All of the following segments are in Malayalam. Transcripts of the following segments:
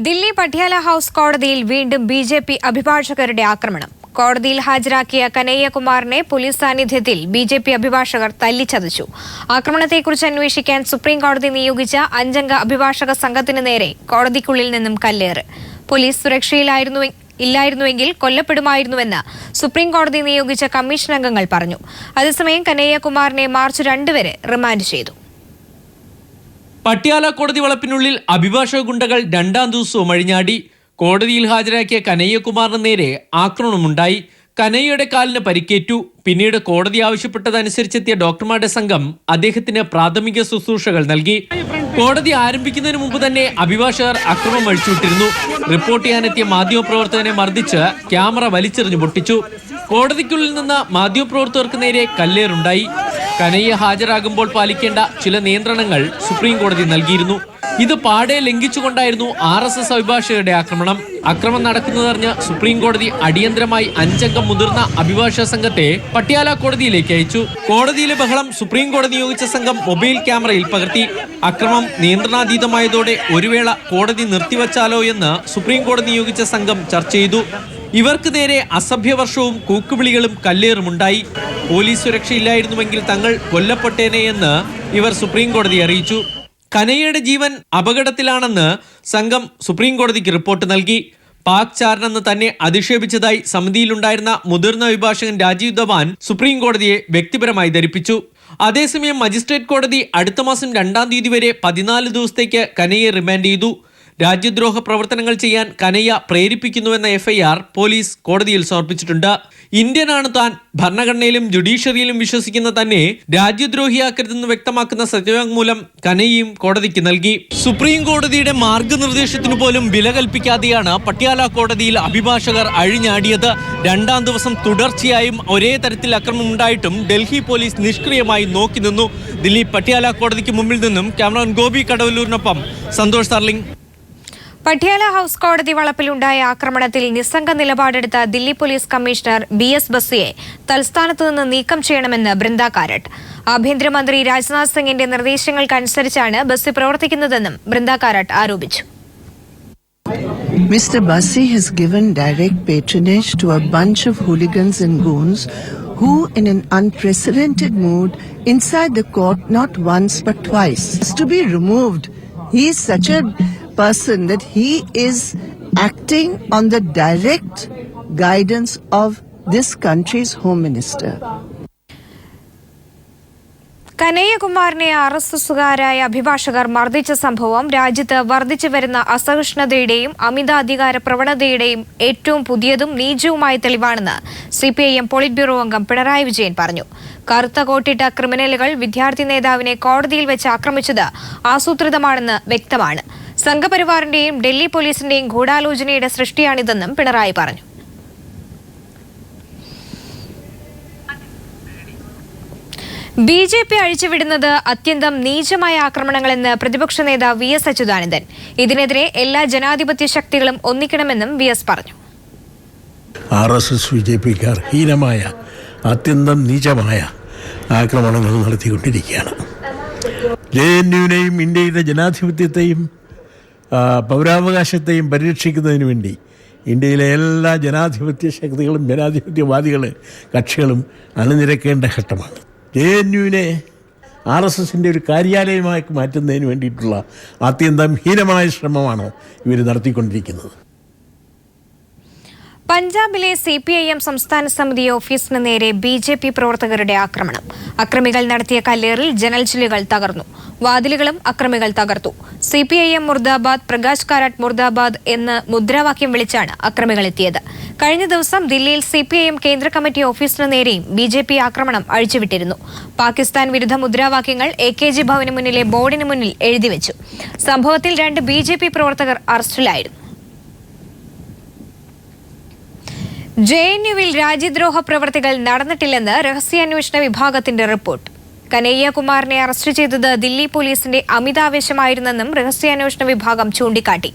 ദില്ലി പട്യാല ഹൌസ് കോടതിയിൽ വീണ്ടും ബിജെപി അഭിഭാഷകരുടെ ആക്രമണം. കോടതിയിൽ ഹാജരാക്കിയ കനയ്യകുമാറിനെ പോലീസ് സാന്നിധ്യത്തിൽ ബിജെപി അഭിഭാഷകർ തല്ലിച്ചതച്ചു. ആക്രമണത്തെക്കുറിച്ച് അന്വേഷിക്കാൻ സുപ്രീം കോടതി നിയോഗിച്ച 5-അംഗ അഭിഭാഷക സംഘത്തിന് നേരെ കോടതിക്കുള്ളിൽ നിന്നും കല്ലേറ്. പോലീസ് സുരക്ഷയില്ലായിരുന്നുവെങ്കിൽ കൊല്ലപ്പെടുമായിരുന്നുവെന്ന് സുപ്രീം കോടതി നിയോഗിച്ച കമ്മീഷൻ അംഗങ്ങൾ പറഞ്ഞു. അതേസമയം കനയ്യകുമാറിനെ മാർച്ച് 2 വരെ റിമാൻഡ് ചെയ്തു. പട്യാല കോടതി വളപ്പിനുള്ളിൽ അഭിഭാഷക ഗുണ്ടകൾ 2-ാം ദിവസവും അഴിഞ്ഞാടി. കോടതിയിൽ ഹാജരാക്കിയ കനയ്യകുമാറിന് നേരെ ആക്രമണമുണ്ടായി. കനയ്യയുടെ കാലിന് പരിക്കേറ്റു. പിന്നീട് കോടതി ആവശ്യപ്പെട്ടതനുസരിച്ചെത്തിയ ഡോക്ടർമാരുടെ സംഘം അദ്ദേഹത്തിന് പ്രാഥമിക ശുശ്രൂഷകൾ നൽകി. കോടതി ആരംഭിക്കുന്നതിന് മുമ്പ് തന്നെ അഭിഭാഷകർ അക്രമം അഴിച്ചുവിട്ടിരുന്നു. റിപ്പോർട്ട് ചെയ്യാനെത്തിയ മാധ്യമപ്രവർത്തകനെ മർദ്ദിച്ച് ക്യാമറ വലിച്ചെറിഞ്ഞു പൊട്ടിച്ചു. കോടതിക്കുള്ളിൽ നിന്ന് മാധ്യമപ്രവർത്തകർക്ക് നേരെ കല്ലേറുണ്ടായി. കനയ്യ ഹാജരാകുമ്പോൾ പാലിക്കേണ്ട ചില നിയന്ത്രണങ്ങൾ സുപ്രീം കോടതി നൽകിയിരുന്നു. ഇത് പാടെ ലംഘിച്ചുകൊണ്ടായിരുന്നു RSS അഭിഭാഷകരുടെ അക്രമം നടക്കുന്നതറിഞ്ഞ് സുപ്രീം കോടതി അടിയന്തരമായി 5-അംഗ മുതിർന്ന അഭിഭാഷക സംഘത്തെ പട്യാല കോടതിയിലേക്ക് അയച്ചു. കോടതിയിലെ ബഹളം സുപ്രീം കോടതി നിയോഗിച്ച സംഘം മൊബൈൽ ക്യാമറയിൽ പകർത്തി. അക്രമം നിയന്ത്രണാതീതമായതോടെ ഒരു വേള കോടതി നിർത്തിവച്ചാലോ എന്ന് സുപ്രീം കോടതി നിയോഗിച്ച സംഘം ചർച്ച ചെയ്തു. ഇവർക്ക് നേരെ അസഭ്യവർഷവും കൂക്കുവിളികളും കല്ലേറുമുണ്ടായി. പോലീസ് സുരക്ഷയില്ലായിരുന്നുവെങ്കിൽ തങ്ങൾ കൊല്ലപ്പെട്ടേനെ എന്ന് ഇവർ സുപ്രീം കോടതിയെ അറിയിച്ചു. കനയ്യയുടെ ജീവൻ അപകടത്തിലാണെന്ന് സംഘം സുപ്രീം കോടതിക്ക് റിപ്പോർട്ട് നൽകി. പാക് ചാരനെന്ന് തന്നെ അധിക്ഷേപിച്ചതായി സമിതിയിലുണ്ടായിരുന്ന മുതിർന്ന അഭിഭാഷകൻ രാജീവ് ധവാൻ സുപ്രീം കോടതിയെ വ്യക്തിപരമായി ധരിപ്പിച്ചു. അതേസമയം മജിസ്ട്രേറ്റ് കോടതി അടുത്ത മാസം 2-ാം തീയതി വരെ 14 ദിവസത്തേക്ക് കനയ്യയെ റിമാൻഡ് ചെയ്തു. രാജ്യദ്രോഹ പ്രവർത്തനങ്ങൾ ചെയ്യാൻ കനയ്യ പ്രേരിപ്പിക്കുന്നുവെന്ന FIR പോലീസ് കോടതിയിൽ സമർപ്പിച്ചിട്ടുണ്ട്. ഇന്ത്യനാണ് താൻ, ഭരണഘടനയിലും ജുഡീഷ്യറിയിലും വിശ്വസിക്കുന്ന തന്നെ രാജ്യദ്രോഹിയാക്കരുതെന്ന് വ്യക്തമാക്കുന്ന സത്യവാങ്മൂലം കനയ്യയും കോടതിക്ക് നൽകി. സുപ്രീം കോടതിയുടെ മാർഗനിർദ്ദേശത്തിനു പോലും വില കൽപ്പിക്കാതെയാണ് പട്യാല കോടതിയിൽ അഭിഭാഷകർ അഴിഞ്ഞാടിയത്. 2-ാം ദിവസം തുടർച്ചയായും ഒരേ തരത്തിൽ അക്രമമുണ്ടായിട്ടും ഡൽഹി പോലീസ് നിഷ്ക്രിയമായി നോക്കി നിന്നു. ദില്ലി പട്യാല കോടതിക്ക് മുമ്പിൽ നിന്നും ക്യാമറമാൻ ഗോപി കടവല്ലൂരിനൊപ്പം സന്തോഷ് സർലിംഗ്. പട്യാല ഹൌസ് കോടതി വളപ്പിലുണ്ടായ ആക്രമണത്തിൽ നിസ്സംഗ നിലപാടെടുത്ത ദില്ലി പോലീസ് കമ്മീഷണർ BS ബസിയെ തൽസ്ഥാനത്ത് നിന്ന് നീക്കം ചെയ്യണമെന്ന് ബൃന്ദ കാരട്ട്. ആഭ്യന്തരമന്ത്രി രാജ്നാഥ് സിംഗിന്റെ നിർദ്ദേശങ്ങൾക്കനുസരിച്ചാണ് ബസി പ്രവർത്തിക്കുന്നതെന്നും ബൃന്ദ കാരട്ട് ആരോപിച്ചു. Mr. Basi has given direct patronage to a bunch of hooligans and goons who, in an unprecedented mood, inside the court not once but twice, is to be removed. He is such a person that he is acting on the direct guidance of this country's Home Minister. കനയ്യകുമാറിനെ RSSകാരായ അഭിഭാഷകർ മർദ്ദിച്ച സംഭവം രാജ്യത്ത് വർദ്ധിച്ചു വരുന്ന അസഹിഷ്ണുതയുടെയും അമിതാധികാര പ്രവണതയുടെയും ഏറ്റവും പുതിയതും നീചവുമായ തെളിവാണെന്ന് CPIM പോളിറ്റ് ബ്യൂറോ അംഗം പിണറായി വിജയൻ പറഞ്ഞു. കറുത്ത കോട്ടിട്ട ക്രിമിനലുകൾ വിദ്യാർത്ഥി നേതാവിനെ കോടതിയിൽ വെച്ച് ആക്രമിച്ചത് ആസൂത്രിതമാണെന്ന് വ്യക്തമാണ്. സംഘപരിവാറിന്റെയും ഡൽഹി പോലീസിന്റെയും ഗൂഢാലോചനയുടെ സൃഷ്ടിയാണിതെന്നും പിണറായി പറഞ്ഞു. BJP അഴിച്ചുവിടുന്നത് അത്യന്തം നീചമായ ആക്രമണങ്ങളെന്ന് പ്രതിപക്ഷ നേതാവ് VS അച്യുതാനന്ദൻ. ഇതിനെതിരെ എല്ലാ ജനാധിപത്യ ശക്തികളും ഒന്നിക്കണമെന്നും VS പറഞ്ഞു. RSS BJPക്കാർ ഹീനമായ അത്യന്തം നീചമായ ആക്രമണങ്ങൾ നടത്തിക്കൊണ്ടിരിക്കുകയാണ്. JNUവിനെയും ഇന്ത്യയിലെ ജനാധിപത്യത്തെയും പൗരാവകാശത്തെയും പരിരക്ഷിക്കുന്നതിന് വേണ്ടി ഇന്ത്യയിലെ എല്ലാ ജനാധിപത്യ ശക്തികളും ജനാധിപത്യവാദികൾ കക്ഷികളും അണിനിരക്കേണ്ട ഘട്ടമാണ്. JNUവിനെ RSSന്റെ ഒരു കാര്യാലയമായി മാറ്റുന്നതിന് വേണ്ടിയിട്ടുള്ള അത്യന്തം ഹീനമായ ശ്രമമാണ് ഇവർ നടത്തിക്കൊണ്ടിരിക്കുന്നത്. പഞ്ചാബിലെ CPIM സംസ്ഥാന സമിതി ഓഫീസിന് നേരെ BJP പ്രവർത്തകരുടെ ആക്രമണം. അക്രമികൾ നടത്തിയ കല്ലേറിൽ ജനൽച്ചില്ലുകൾ തകർന്നു. വാതിലുകളും അക്രമികൾ തകർത്തു. CPIM മുർദാബാദ്, പ്രകാശ് കാരാട്ട് മുർദാബാദ് എന്ന് മുദ്രാവാക്യം വിളിച്ചാണ് അക്രമികൾ എത്തിയത്. കഴിഞ്ഞ ദിവസം ദില്ലിയിൽ CPIM കേന്ദ്ര കമ്മിറ്റി ഓഫീസിന് നേരെയും BJP ആക്രമണം അഴിച്ചുവിട്ടിരുന്നു. പാകിസ്ഥാൻ വിരുദ്ധ മുദ്രാവാക്യങ്ങൾ AKG ഭവന് മുന്നിലെ ബോർഡിന് മുന്നിൽ എഴുതിവെച്ചു. സംഭവത്തിൽ 2 BJP പ്രവർത്തകർ അറസ്റ്റിലായിരുന്നു. JNUവിൽ രാജ്യദ്രോഹ പ്രവർത്തികൾ നടന്നിട്ടില്ലെന്ന് രഹസ്യാന്വേഷണ വിഭാഗത്തിന്റെ റിപ്പോർട്ട്. കനയ്യകുമാറിനെ അറസ്റ്റ് ചെയ്തത് ദില്ലി പോലീസിന്റെ അമിതാവേശമായിരുന്നെന്നും രഹസ്യാന്വേഷണ വിഭാഗം ചൂണ്ടിക്കാട്ടി.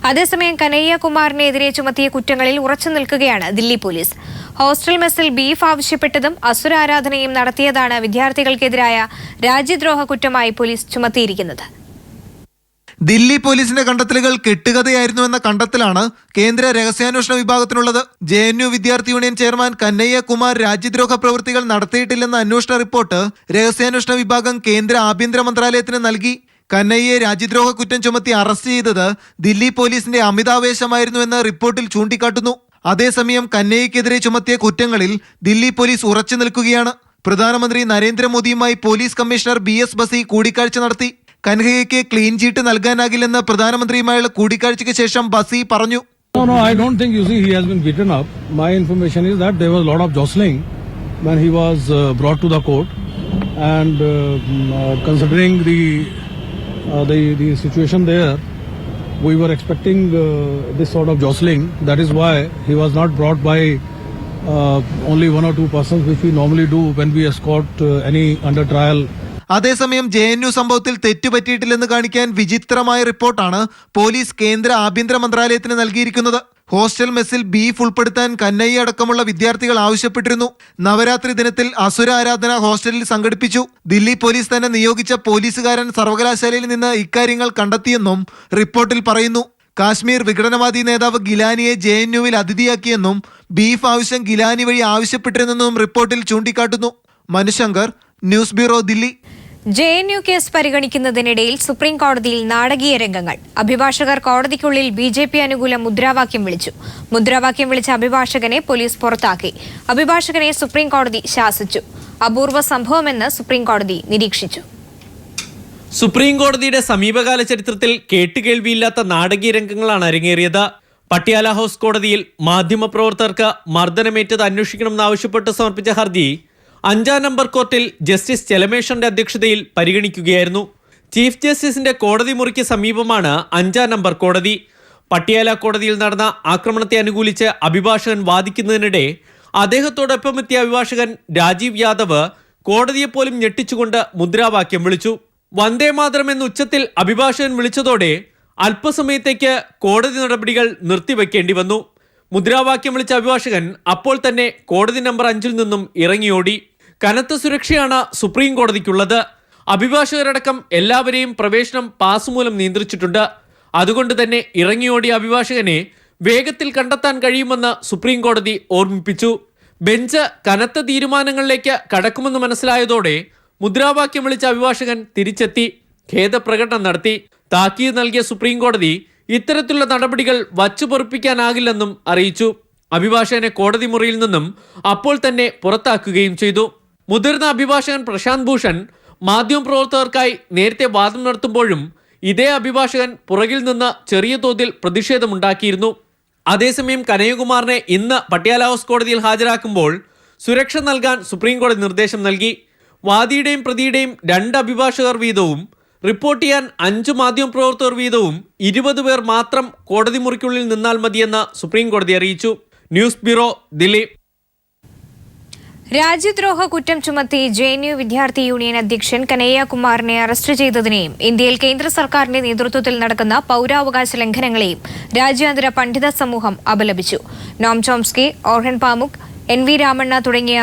അതേസമയം കനയ്യകുമാറിനെതിരെ ചുമത്തിയ കുറ്റങ്ങളിൽ ഉറച്ചു നിൽക്കുകയാണ് ദില്ലി പോലീസ്. ഹോസ്റ്റൽ മെസ്സിൽ ബീഫ് ആവശ്യപ്പെട്ടതും അസുരാരാധനയും നടത്തിയതാണ് വിദ്യാർത്ഥികൾക്കെതിരായ രാജ്യദ്രോഹ കുറ്റമായി പോലീസ് ചുമത്തിയിരിക്കുന്നത്. ദില്ലി പോലീസിന്റെ കണ്ടെത്തലുകൾ കെട്ടുകഥയായിരുന്നുവെന്ന കണ്ടെത്തലാണ് കേന്ദ്ര രഹസ്യാന്വേഷണ വിഭാഗത്തിനുള്ളത്. JNU വിദ്യാർത്ഥി യൂണിയൻ ചെയർമാൻ കനയ്യ കുമാർ രാജ്യദ്രോഹ പ്രവൃത്തികൾ നടത്തിയിട്ടില്ലെന്ന അന്വേഷണ റിപ്പോർട്ട് രഹസ്യാന്വേഷണ വിഭാഗം കേന്ദ്ര ആഭ്യന്തര മന്ത്രാലയത്തിന് നൽകി. കനയ്യയെ രാജ്യദ്രോഹ കുറ്റം ചുമത്തി അറസ്റ്റ് ചെയ്തത് ദില്ലി പോലീസിന്റെ അമിതാവേശമായിരുന്നുവെന്ന് റിപ്പോർട്ടിൽ ചൂണ്ടിക്കാട്ടുന്നു. അതേസമയം കനയ്യക്കെതിരെ ചുമത്തിയ കുറ്റങ്ങളിൽ ദില്ലി പോലീസ് ഉറച്ചു നിൽക്കുകയാണ്. പ്രധാനമന്ത്രി നരേന്ദ്രമോദിയുമായി പോലീസ് കമ്മീഷണർ BS ബസി കൂടിക്കാഴ്ച നടത്തി. കനയ്യയ്ക്ക് ക്ലീൻ ചീറ്റ് നൽകാനാകില്ലെന്ന് പ്രധാനമന്ത്രിയുമായുള്ള കൂടിക്കാഴ്ചയ്ക്ക് ശേഷം ബസി പറഞ്ഞു. No, I don't think, he has been beaten up. My information is that there was a lot of jostling when he was brought to the court, and considering the situation there, we were expecting this sort of jostling. That is why he was not brought by only one or two persons, which we normally do when we escort any under trial. അതേസമയം JNU സംഭവത്തിൽ തെറ്റുപറ്റിയിട്ടില്ലെന്ന് കാണിക്കാൻ വിചിത്രമായ റിപ്പോർട്ടാണ് പോലീസ് കേന്ദ്ര ആഭ്യന്തര മന്ത്രാലയത്തിന് നൽകിയിരിക്കുന്നത്. ഹോസ്റ്റൽ മെസ്സിൽ ബീഫ് ഉൾപ്പെടുത്താൻ കനയ്യ അടക്കമുള്ള വിദ്യാർത്ഥികൾ ആവശ്യപ്പെട്ടിരുന്നു. നവരാത്രി ദിനത്തിൽ അസുര ആരാധന ഹോസ്റ്റലിൽ സംഘടിപ്പിച്ചു. ദില്ലി പോലീസ് തന്നെ നിയോഗിച്ച പോലീസുകാരൻ സർവകലാശാലയിൽ നിന്ന് ഇക്കാര്യങ്ങൾ കണ്ടെത്തിയെന്നും റിപ്പോർട്ടിൽ പറയുന്നു. കാശ്മീർ വിഘടനവാദി നേതാവ് ഗിലാനിയെ JNUവിൽ അതിഥിയാക്കിയെന്നും ബീഫ് ആവശ്യം ഗിലാനി വഴി ആവശ്യപ്പെട്ടിരുന്നെന്നും റിപ്പോർട്ടിൽ ചൂണ്ടിക്കാട്ടുന്നു. Manushankar, news bureau, Delhi. JNU case പരിഗണിക്കുന്നതിനിടയിൽ സുപ്രീം കോടതിയിൽ നാടകീയ രംഗങ്ങൾ. അഭിഭാഷകർ കോടതിക്കുള്ളിൽ BJP അനുകൂല മുദ്രാവാക്യം വിളിച്ചു. മുദ്രാവാക്യം വിളിച്ച അഭിഭാഷകനെ പോലീസ് പുറത്താക്കി. അഭിഭാഷകനെ സുപ്രീം കോടതി ശാസിച്ചു. അപൂർവ സംഭവമെന്ന് സുപ്രീം കോടതി നിരീക്ഷിച്ചു. സുപ്രീം കോടതിയുടെ സമീപകാല ചരിത്രത്തിൽ കേട്ടുകേൾവിയില്ലാത്ത നാടകീയ രംഗങ്ങളാണ് അരങ്ങേറിയത്. പട്യാല ഹൗസ് കോടതിയിൽ മാധ്യമപ്രവർത്തകർക്ക് മർദ്ദനമേറ്റത് അന്വേഷിക്കണമെന്നാവശ്യപ്പെട്ട് സമർപ്പിച്ച ഹർജി 5-ാം നമ്പർ കോർട്ടിൽ ജസ്റ്റിസ് ചെലമേശ്വറിന്റെ അധ്യക്ഷതയിൽ പരിഗണിക്കുകയായിരുന്നു. ചീഫ് ജസ്റ്റിസിന്റെ കോടതി മുറിക്ക് സമീപമാണ് 5-ാം നമ്പർ കോടതി. പട്യാല കോടതിയിൽ നടന്ന ആക്രമണത്തെ അനുകൂലിച്ച് അഭിഭാഷകൻ വാദിക്കുന്നതിനിടെ അദ്ദേഹത്തോടൊപ്പം എത്തിയ അഭിഭാഷകൻ രാജീവ് യാദവ് കോടതിയെപ്പോലും ഞെട്ടിച്ചുകൊണ്ട് മുദ്രാവാക്യം വിളിച്ചു. വന്ദേ മാതരം എന്ന ഉച്ചത്തിൽ അഭിഭാഷകൻ വിളിച്ചതോടെ അല്പസമയത്തേക്ക് കോടതി നടപടികൾ നിർത്തിവെക്കേണ്ടി വന്നു. മുദ്രാവാക്യം വിളിച്ച അഭിഭാഷകൻ അപ്പോൾ തന്നെ കോടതി നമ്പർ 5-ൽ നിന്നും ഇറങ്ങിയോടി. കനത്ത സുരക്ഷയാണ് സുപ്രീം കോടതിക്കുള്ളത്. അഭിഭാഷകരടക്കം എല്ലാവരെയും പ്രവേശനം പാസ് മൂലം നിയന്ത്രിച്ചിട്ടുണ്ട്. അതുകൊണ്ട് തന്നെ ഇറങ്ങിയോടിയ അഭിഭാഷകനെ വേഗത്തിൽ കണ്ടെത്താൻ കഴിയുമെന്ന് സുപ്രീം കോടതി ഓർമ്മിപ്പിച്ചു. ബെഞ്ച് കനത്ത തീരുമാനങ്ങളിലേക്ക് കടക്കുമെന്ന് മനസ്സിലായതോടെ മുദ്രാവാക്യം വിളിച്ച അഭിഭാഷകൻ തിരിച്ചെത്തി ഖേദപ്രകടനം നടത്തി. താക്കീത് നൽകിയ സുപ്രീം കോടതി ഇത്തരത്തിലുള്ള നടപടികൾ വച്ചുപൊറുപ്പിക്കാനാകില്ലെന്നും അറിയിച്ചു. അഭിഭാഷകനെ കോടതി മുറിയിൽ നിന്നും അപ്പോൾ തന്നെ പുറത്താക്കുകയും ചെയ്തു. മുതിർന്ന അഭിഭാഷകൻ പ്രശാന്ത് ഭൂഷൺ മാധ്യമപ്രവർത്തകർക്കായി നേരത്തെ വാദം നടത്തുമ്പോഴും ഇതേ അഭിഭാഷകൻ പുറകിൽ നിന്ന് ചെറിയ തോതിൽ പ്രതിഷേധമുണ്ടാക്കിയിരുന്നു. അതേസമയം കനയ്യകുമാറിനെ ഇന്ന് പട്യാല ഹൗസ് കോടതിയിൽ ഹാജരാക്കുമ്പോൾ സുരക്ഷ നൽകാൻ സുപ്രീം കോടതി നിർദ്ദേശം നൽകി. വാദിയുടെയും പ്രതിയുടെയും 2 അഭിഭാഷകർ വീതവും റിപ്പോർട്ട് ചെയ്യാൻ 5 മാധ്യമപ്രവർത്തകർ വീതവും 20 പേർ മാത്രം കോടതി മുറിക്കുള്ളിൽ നിന്നാൽ മതിയെന്ന് സുപ്രീം കോടതി അറിയിച്ചു. News bureau, Delhi. രാജ്യദ്രോഹ കുറ്റം ചുമത്തി JNU വിദ്യാർത്ഥി യൂണിയൻ അധ്യക്ഷൻ കനയ്യ കുമാറിനെ അറസ്റ്റ് ചെയ്തതിനെയും ഇന്ത്യയിൽ കേന്ദ്ര സർക്കാരിന്റെ നേതൃത്വത്തിൽ നടക്കുന്ന പൗരാവകാശ ലംഘനങ്ങളെയും രാജ്യാന്തര പണ്ഡിത സമൂഹം അപലപിച്ചു. നോം ചോംസ്കി, ഓർഹൻ പാമുക്, NV രാമണ്ണ തുടങ്ങിയ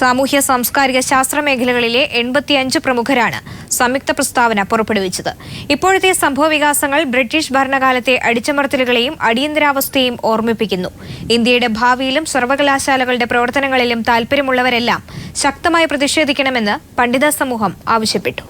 സാമൂഹ്യ സാംസ്കാരിക ശാസ്ത്ര മേഖലകളിലെ 85 പ്രമുഖരാണ് സംയുക്ത പ്രസ്താവന പുറപ്പെടുവിച്ചത്. ഇപ്പോഴത്തെ സംഭവവികാസങ്ങൾ ബ്രിട്ടീഷ് ഭരണകാലത്തെ അടിച്ചമർത്തലുകളെയും അടിയന്തരാവസ്ഥയെയും ഓർമ്മിപ്പിക്കുന്നു. ഇന്ത്യയുടെ ഭാവിയിലും സർവകലാശാലകളുടെ പ്രവർത്തനങ്ങളിലും താൽപര്യമുള്ളവരെല്ലാം ശക്തമായി പ്രതിഷേധിക്കണമെന്ന് പണ്ഡിത സമൂഹം ആവശ്യപ്പെട്ടു.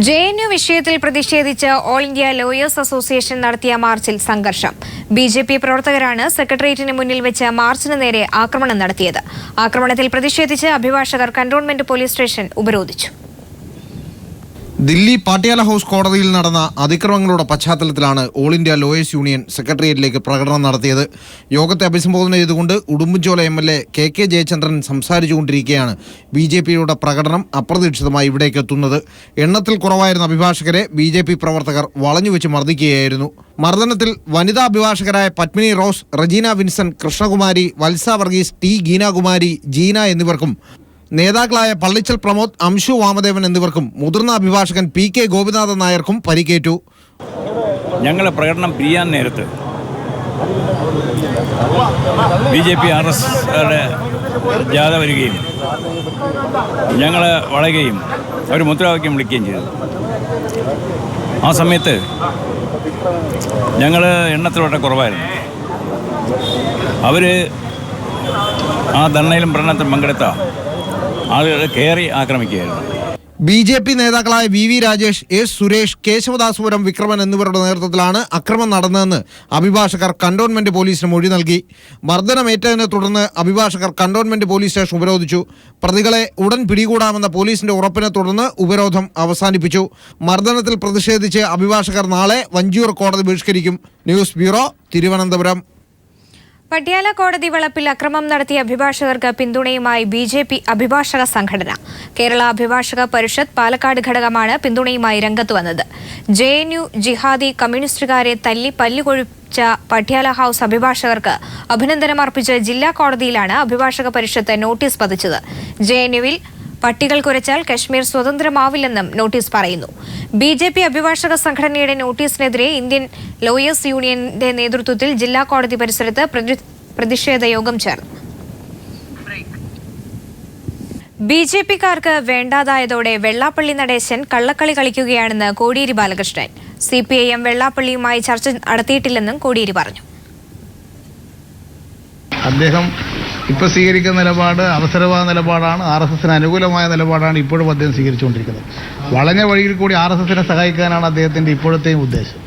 JNU വിഷയത്തിൽ പ്രതിഷേധിച്ച് ഓൾ ഇന്ത്യ ലോയേഴ്സ് അസോസിയേഷൻ നടത്തിയ മാർച്ചിൽ സംഘർഷം. BJP പ്രവർത്തകരാണ് സെക്രട്ടേറിയറ്റിന് മുന്നിൽ വെച്ച് മാർച്ചിന് നേരെ ആക്രമണം നടത്തിയത്. ആക്രമണത്തിൽ പ്രതിഷേധിച്ച് അഭിഭാഷകർ കന്റോൺമെന്റ് പോലീസ് സ്റ്റേഷൻ ഉപരോധിച്ചു. ദില്ലി പാട്യാല ഹൗസ് കോടതിയിൽ നടന്ന അതിക്രമങ്ങളുടെ പശ്ചാത്തലത്തിലാണ് ഓൾ ഇന്ത്യ ലോയേഴ്സ് യൂണിയൻ സെക്രട്ടേറിയറ്റിലേക്ക് പ്രകടനം നടത്തിയത്. യോഗത്തെ അഭിസംബോധന ചെയ്തുകൊണ്ട് ഉടുമ്പൻചോല MLA KK ജയചന്ദ്രൻ സംസാരിച്ചുകൊണ്ടിരിക്കെയാണ് BJPയുടെ പ്രകടനം അപ്രതീക്ഷിതമായി ഇവിടേക്ക് എത്തുന്നത്. എണ്ണത്തിൽ കുറവായിരുന്ന അഭിഭാഷകരെ BJP പ്രവർത്തകർ വളഞ്ഞുവെച്ച് മർദ്ദിക്കുകയായിരുന്നു. മർദ്ദനത്തിൽ വനിതാ അഭിഭാഷകരായ പത്മിനി റോസ്, റജീന വിൻസെന്റ്, കൃഷ്ണകുമാരി, വത്സ വർഗീസ്, T ഗീനാകുമാരി, ജീന എന്നിവർക്കും നേതാക്കളായ പള്ളിച്ചൽ പ്രമോദ്, അംശു വാമദേവൻ എന്നിവർക്കും മുതിർന്ന അഭിഭാഷകൻ PK ഗോപിനാഥൻ നായർക്കും പരിക്കേറ്റു. ഞങ്ങൾ പ്രകടനം പിരിയാൻ നേരത്ത് BJP RSയുടെ ജാഥ വരികയും ഞങ്ങൾ വളയുകയും അവർ മുദ്രാവാക്യം വിളിക്കുകയും ചെയ്തു. ആ സമയത്ത് ഞങ്ങൾ എണ്ണത്തിൽ വളരെ കുറവായിരുന്നു. അവർ ആ ധർണയിലും പ്രകടനത്തിലും പങ്കെടുത്ത ആളുകൾ കയറി ആക്രമിക്കുകയായിരുന്നു. BJP നേതാക്കളായ VV രാജേഷ്, എസ് സുരേഷ്, കേശവദാസുപുരം വിക്രമൻ എന്നിവരുടെ നേതൃത്വത്തിലാണ് അക്രമം നടന്നതെന്ന് അഭിഭാഷകർ കന്റോൺമെന്റ് പോലീസിന് മൊഴി നൽകി. മർദ്ദനമേറ്റതിനെ തുടർന്ന് അഭിഭാഷകർ കന്റോൺമെന്റ് പോലീസ് സ്റ്റേഷൻ ഉപരോധിച്ചു. പ്രതികളെ ഉടൻ പിടികൂടാമെന്ന പോലീസിന്റെ ഉറപ്പിനെ തുടർന്ന് ഉപരോധം അവസാനിപ്പിച്ചു. മർദ്ദനത്തിൽ പ്രതിഷേധിച്ച് അഭിഭാഷകർ നാളെ വഞ്ചിയൂർ കോടതി ബഹിഷ്കരിക്കും. News bureau, Thiruvananthapuram. പട്യാല കോടതി വളപ്പിൽ അക്രമം നടത്തിയ അഭിഭാഷകർക്ക് പിന്തുണയുമായി BJP അഭിഭാഷക സംഘടന. കേരള അഭിഭാഷക പരിഷത്ത് പാലക്കാട് ഘടകമാണ് പിന്തുണയുമായി രംഗത്ത് വന്നത്. JNU ജിഹാദി കമ്മ്യൂണിസ്റ്റുകാരെ തല്ലി പല്ലുകൊഴിച്ച പട്യാല ഹൌസ് അഭിഭാഷകർക്ക് അഭിനന്ദനം അർപ്പിച്ച് ജില്ലാ കോടതിയിലാണ് അഭിഭാഷക പരിഷത്ത് നോട്ടീസ് പതിച്ചത്. JNUവിൽ പട്ടികൾ കുരച്ചാൽ കശ്മീർ സ്വതന്ത്രമാവില്ലെന്നും നോട്ടീസ് പറയുന്നു. BJP അഭിഭാഷക സംഘടനയുടെ നോട്ടീസിനെതിരെ ഇന്ത്യൻ ലോയേഴ്സ് യൂണിയന്റെ നേതൃത്വത്തിൽ ജില്ലാ കോടതി പരിസരത്ത് പ്രതിഷേധ യോഗം ചേർന്നു. BJPക്കാർക്ക് വേണ്ടാതായതോടെ വെള്ളാപ്പള്ളി നടേശൻ കള്ളക്കളി കളിക്കുകയാണെന്ന് കോടിയേരി ബാലകൃഷ്ണൻ. CPIM വെള്ളാപ്പള്ളിയുമായി ചർച്ച നടത്തിയിട്ടില്ലെന്നും കോടിയേരി പറഞ്ഞു. അദ്ദേഹം ഇപ്പോൾ സ്വീകരിക്കുന്ന നിലപാട് അവസരവാദ നിലപാടാണ്. RSSന് അനുകൂലമായ നിലപാടാണ് ഇപ്പോഴും അദ്ദേഹം സ്വീകരിച്ചുകൊണ്ടിരിക്കുന്നത്. വളഞ്ഞ വഴിയിൽ കൂടി RSSനെ സഹായിക്കാനാണ് അദ്ദേഹത്തിന്റെ ഇപ്പോഴത്തെയും ഉദ്ദേശം.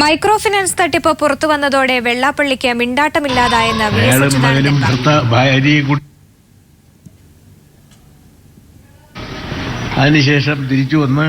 മൈക്രോ ഫിനാൻസ് തട്ടിപ്പ് പുറത്തുവന്നതോടെ വെള്ളാപ്പള്ളിക്ക് മിണ്ടാട്ടമില്ലാതായെന്ന് VS അച്യുതാനന്ദൻ പറഞ്ഞു. അതിനുശേഷം തിരിച്ചു വന്ന്